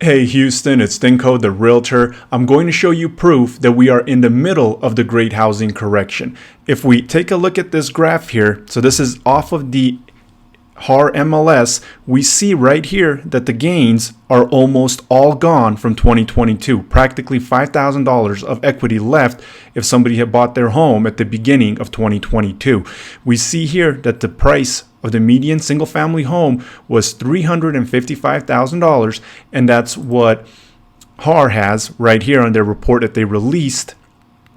Hey Houston, it's Dinko the Realtor. I'm going to show you proof that we are in the middle of the great housing correction. If we take a look at this graph here, so this is off of the HAR MLS, we see right here that the gains are almost all gone from 2022. Practically $5,000 of equity left if somebody had bought their home at the beginning of 2022. We see here that the price of the median single family home was $355,000, and that's what HAR has right here on their report that they released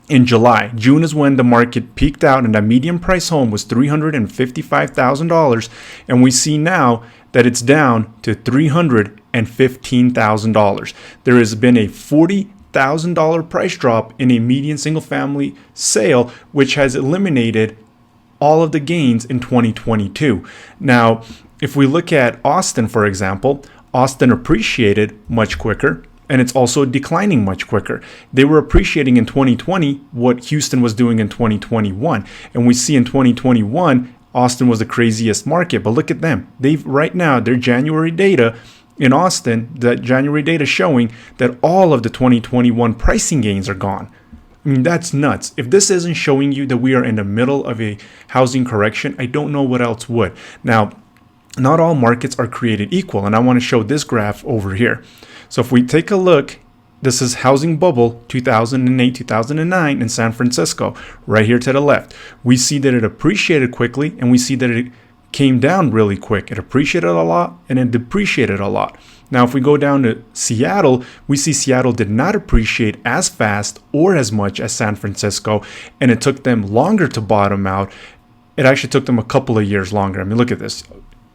in July. June is when the market peaked out, and that median price home was $355,000, and we see now that it's down to $315,000. There has been a $40,000 price drop in a median single family sale, which has eliminated all of the gains in 2022. Now, if we look at Austin, for example, Austin appreciated much quicker, and it's also declining much quicker. They were appreciating in 2020 what Houston was doing in 2021. And we see in 2021, Austin was the craziest market, but look at them. They've right now, their January data in Austin, the January data showing that all of the 2021 pricing gains are gone. I mean, that's nuts. If this isn't showing you that we are in the middle of a housing correction, I don't know what else would. Now, not all markets are created equal, and I want to show this graph over here. So if we take a look, this is housing bubble 2008, 2009 in San Francisco, right here to the left. We see that it appreciated quickly, and we see that it came down really quick. It appreciated a lot, and it depreciated a lot. Now, if we go down to Seattle, we see Seattle did not appreciate as fast or as much as San Francisco, and it took them longer to bottom out. It actually took them a couple of years longer. I mean, look at this.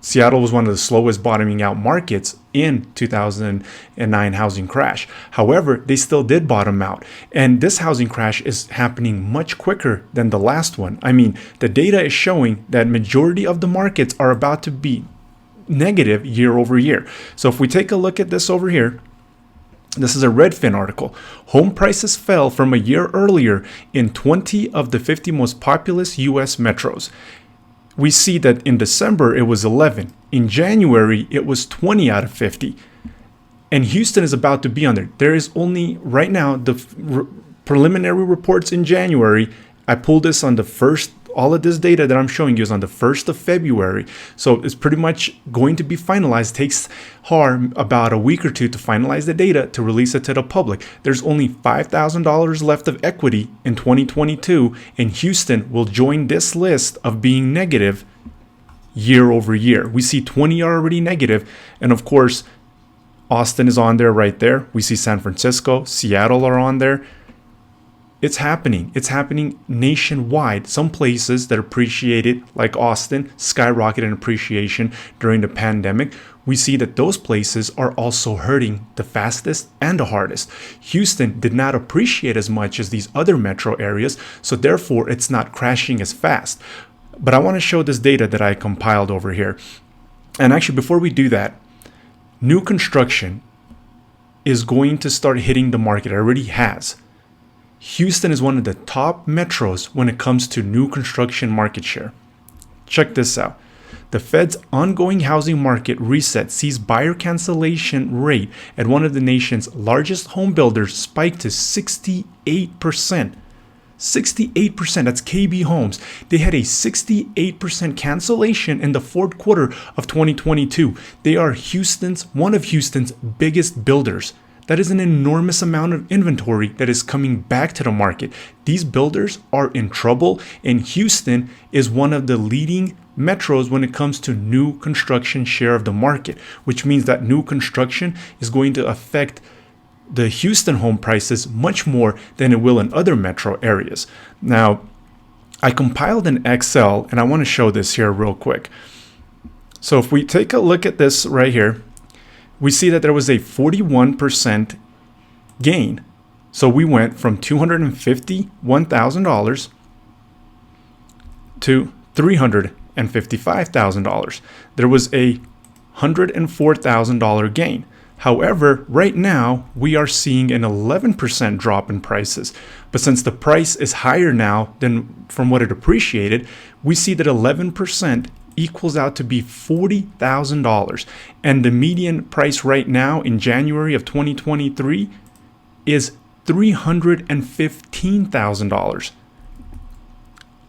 Seattle was one of the slowest bottoming out markets in 2009 housing crash. However, they still did bottom out. And this housing crash is happening much quicker than the last one. I mean, the data is showing that majority of the markets are about to be negative year over year. So if we take a look at this over here, this is a Redfin article. Home prices fell from a year earlier in 20 of the 50 most populous U.S. metros. We see that in December it was 11. In January it was 20 out of 50. And Houston is about to be on there. There is only right now the preliminary reports in January. I pulled this on the first. All of this data that I'm showing you is on the 1st of February. So it's pretty much going to be finalized. It takes HAR about a week or two to finalize the data to release it to the public. There's only $5,000 left of equity in 2022, and Houston will join this list of being negative year over year. We see 20 are already negative, and of course, Austin is on there right there. We see San Francisco, Seattle are on there. It's happening. It's happening nationwide. Some places that appreciated, like Austin, skyrocketed in appreciation during the pandemic. We see that those places are also hurting the fastest and the hardest. Houston did not appreciate as much as these other metro areas, so therefore it's not crashing as fast. But I want to show this data that I compiled over here. And actually, before we do that, new construction is going to start hitting the market. It already has. Houston is one of the top metros when it comes to new construction market share. Check this out. The Fed's ongoing housing market reset sees buyer cancellation rate at one of the nation's largest home builders spike to 68%. 68%, that's KB Homes. They had a 68% cancellation in the fourth quarter of 2022. They are one of Houston's biggest builders. That is an enormous amount of inventory that is coming back to the market. These builders are in trouble, and Houston is one of the leading metros when it comes to new construction share of the market, which means that new construction is going to affect the Houston home prices much more than it will in other metro areas. Now, I compiled an Excel, and I want to show this here real quick. So if we take a look at this right here, we see that there was a 41% gain. So we went from $251,000 to $355,000. There was a $104,000 gain. However, right now we are seeing an 11% drop in prices. But since the price is higher now than from what it appreciated, we see that 11% equals out to be $40,000. And the median price right now in January of 2023 is $315,000.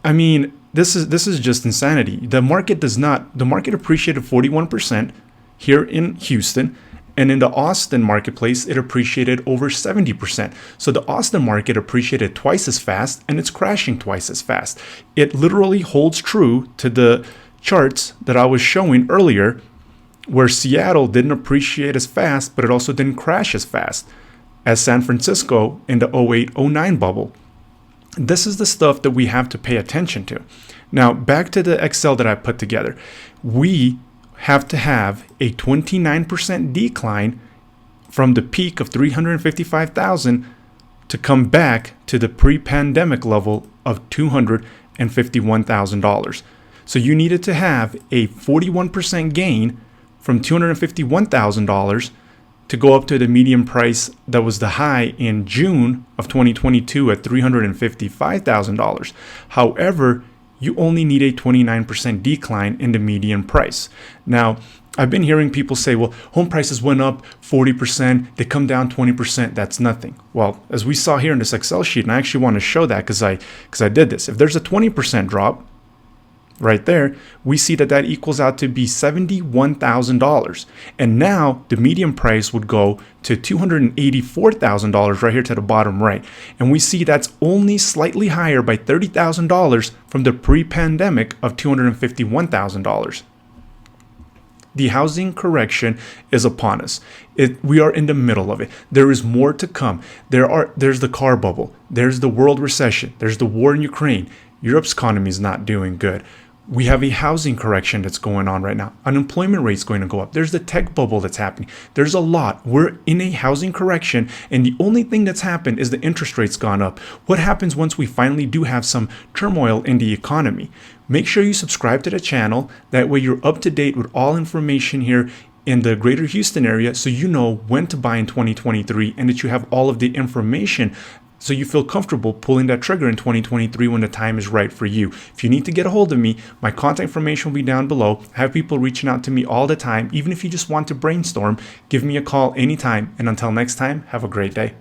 I mean, this is just insanity. The market appreciated 41% here in Houston, and in the Austin marketplace, it appreciated over 70%. So the Austin market appreciated twice as fast, and it's crashing twice as fast. It literally holds true to the charts that I was showing earlier, where Seattle didn't appreciate as fast, but it also didn't crash as fast as San Francisco in the 08-09 bubble. This is the stuff that we have to pay attention to. Now, back to the Excel that I put together. We have to have a 29% decline from the peak of 355,000 to come back to the pre-pandemic level of $251,000. So you needed to have a 41% gain from $251,000 to go up to the median price that was the high in June of 2022 at $355,000. However, you only need a 29% decline in the median price. Now, I've been hearing people say, well, home prices went up 40%, they come down 20%, that's nothing. Well, as we saw here in this Excel sheet, and I actually want to show that because I did this. If there's a 20% drop right there, we see that equals out to be $71,000. And now the median price would go to $284,000 right here to the bottom right. And we see that's only slightly higher by $30,000 from the pre-pandemic of $251,000. The housing correction is upon us. We are in the middle of it. There is more to come. There's the car bubble. There's the world recession. There's the war in Ukraine. Europe's economy is not doing good. We have a housing correction that's going on right now. Unemployment rate's going to go up. There's the tech bubble that's happening. There's a lot. We're in a housing correction, and the only thing that's happened is the interest rate's gone up. What happens once we finally do have some turmoil in the economy? Make sure you subscribe to the channel. That way you're up to date with all information here in the greater Houston area, so you know when to buy in 2023 and that you have all of the information so you feel comfortable pulling that trigger in 2023 when the time is right for you. If you need to get a hold of me, my contact information will be down below. I have people reaching out to me all the time. Even if you just want to brainstorm, give me a call anytime. And until next time, have a great day.